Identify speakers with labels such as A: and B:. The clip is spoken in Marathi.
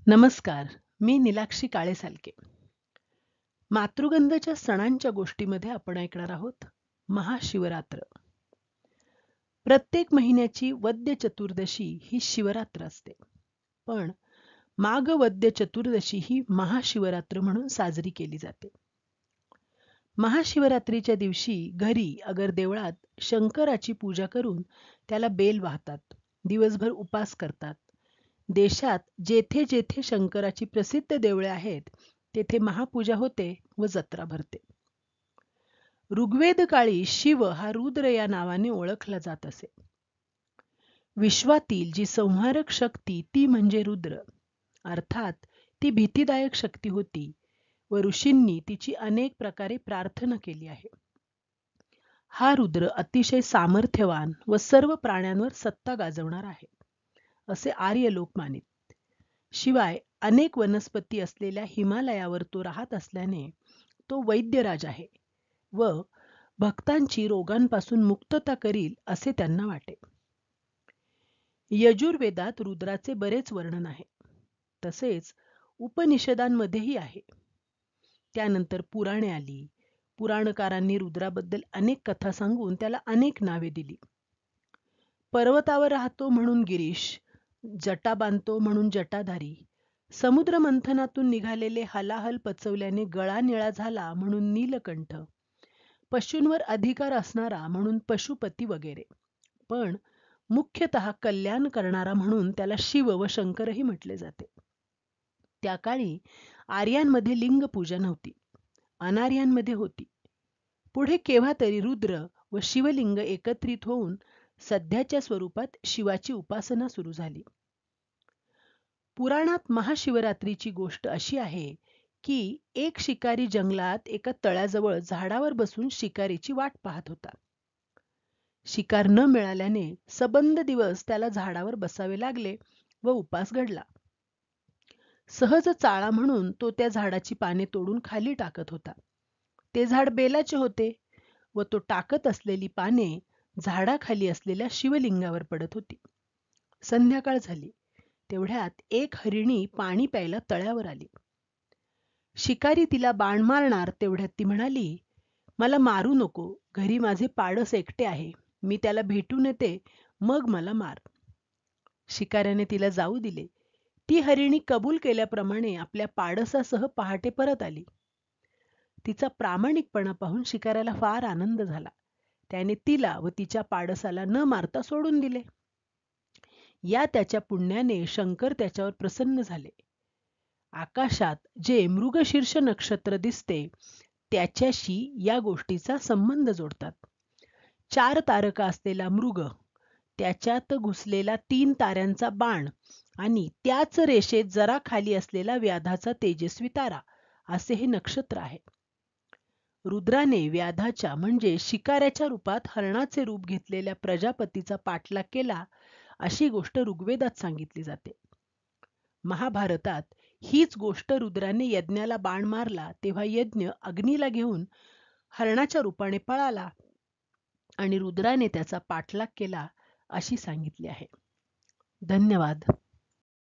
A: नमस्कार. मी नीलाक्षी काळे-सालके. मातृगंधाच्या सणांच्या गोष्टीमध्ये आपण ऐकणार आहोत महाशिवरात्र. प्रत्येक महिन्याची वद्य चतुर्दशी ही शिवरात्र असते. पण माघ वद्य चतुर्दशी ही महाशिवरात्र म्हणून साजरी केली जाते. महाशिवरात्रीच्या दिवशी घरी अगर देवळात शंकराची पूजा करून त्याला बेल वाहतात. दिवसभर उपास करतात. देशात जेथे जेथे शंकराची प्रसिद्ध देवळे आहेत तेथे महापूजा होते व जत्रा भरते. ऋग्वेद काळी शिव हा रुद्र या नावाने ओळखला जात असे. विश्वातील जी संहारक शक्ती ती म्हणजे रुद्र, अर्थात ती भीतीदायक शक्ती होती व ऋषींनी तिची अनेक प्रकारे प्रार्थना केली आहे. हा रुद्र अतिशय सामर्थ्यवान व सर्व प्राण्यांवर सत्ता गाजवणार आहे असे आर्य लोक मानित. शिवाय अनेक वनस्पती असलेल्या हिमालयावर तो राहत असल्याने तो वैद्यराज आहे व भक्तांची रोगांपासून मुक्तता करील असे त्यांना वाटे. यजुर्वेदात रुद्राचे बरेच वर्णन आहे. तसेच उपनिषदांमध्येही आहे. त्यानंतर पुराणे आली. पुराणकारांनी रुद्राबद्दल अनेक कथा सांगून त्याला अनेक नावे दिली. पर्वतावर राहतो म्हणून गिरीश, जटा बांधतो म्हणून जटाधारी, समुद्र मंथनातून निघालेले हलाहल पचवल्याने गळा निळा झाला म्हणून नीलकंठ, पशूंवर अधिकार असणारा म्हणून पशुपती वगैरे. पण मुख्यतः कल्याण करणारा म्हणून त्याला शिव व शंकरही म्हटले जाते. त्या काळी आर्यांमध्ये लिंग पूजा नव्हती, अनार्यांमध्ये होती. पुढे केव्हा तरी रुद्र व शिवलिंग एकत्रित होऊन सध्याच्या स्वरूपात शिवाची उपासना सुरू झाली. पुराणात महाशिवरात्रीची गोष्ट अशी आहे की एक शिकारी जंगलात एका तळ्याजवळ झाडावर बसून शिकारीची वाट पाहत होता. शिकार न मिळाल्याने सबंध दिवस त्याला झाडावर बसावे लागले व उपास घडला. सहज चाळा म्हणून तो त्या झाडाची पाने तोडून खाली टाकत होता. ते झाड बेलाचे होते व तो टाकत असलेली पाने झाडाखाली असलेल्या शिवलिंगावर पडत होती. संध्याकाळ झाली. तेवढ्यात एक हरिणी पाणी प्यायला तळ्यावर आली. शिकारी तिला बाण मारणार तेवढ्यात ती म्हणाली, "मला मारू नको, घरी माझे पाडस एकटे आहे. मी त्याला भेटून येते, मग मला मार." शिकाऱ्याने तिला जाऊ दिले. ती हरिणी कबूल केल्याप्रमाणे आपल्या पाडसासह पहाटे परत आली. तिचा प्रामाणिकपणा पाहून शिकाऱ्याला फार आनंद झाला. त्याने तिला व तिच्या पाडसाला न मारता सोडून दिले. या त्याच्या पुण्याने शंकर त्याच्यावर प्रसन्न झाले. आकाशात जे मृगशीर्ष नक्षत्र दिसते त्याच्याशी या गोष्टीचा संबंध जोडतात. 4 तारका असलेला मृग, त्याच्यात घुसलेला 3 ताऱ्यांचा बाण आणि त्याच रेषेत जरा खाली असलेला व्याधाचा तेजस्वी तारा असे हे नक्षत्र आहे. रुद्राने व्याधाच्या म्हणजे शिकाऱ्याच्या रूपात हरणाचे रूप घेतलेल्या प्रजापतीचा पाठलाग केला अशी गोष्ट ऋग्वेदात सांगितली जाते. महाभारतात हीच गोष्ट रुद्राने यज्ञाला बाण मारला तेव्हा यज्ञ अग्नीला घेऊन हरणाच्या रूपाने पळाला आणि रुद्राने त्याचा पाठलाग केला अशी सांगितली आहे. धन्यवाद.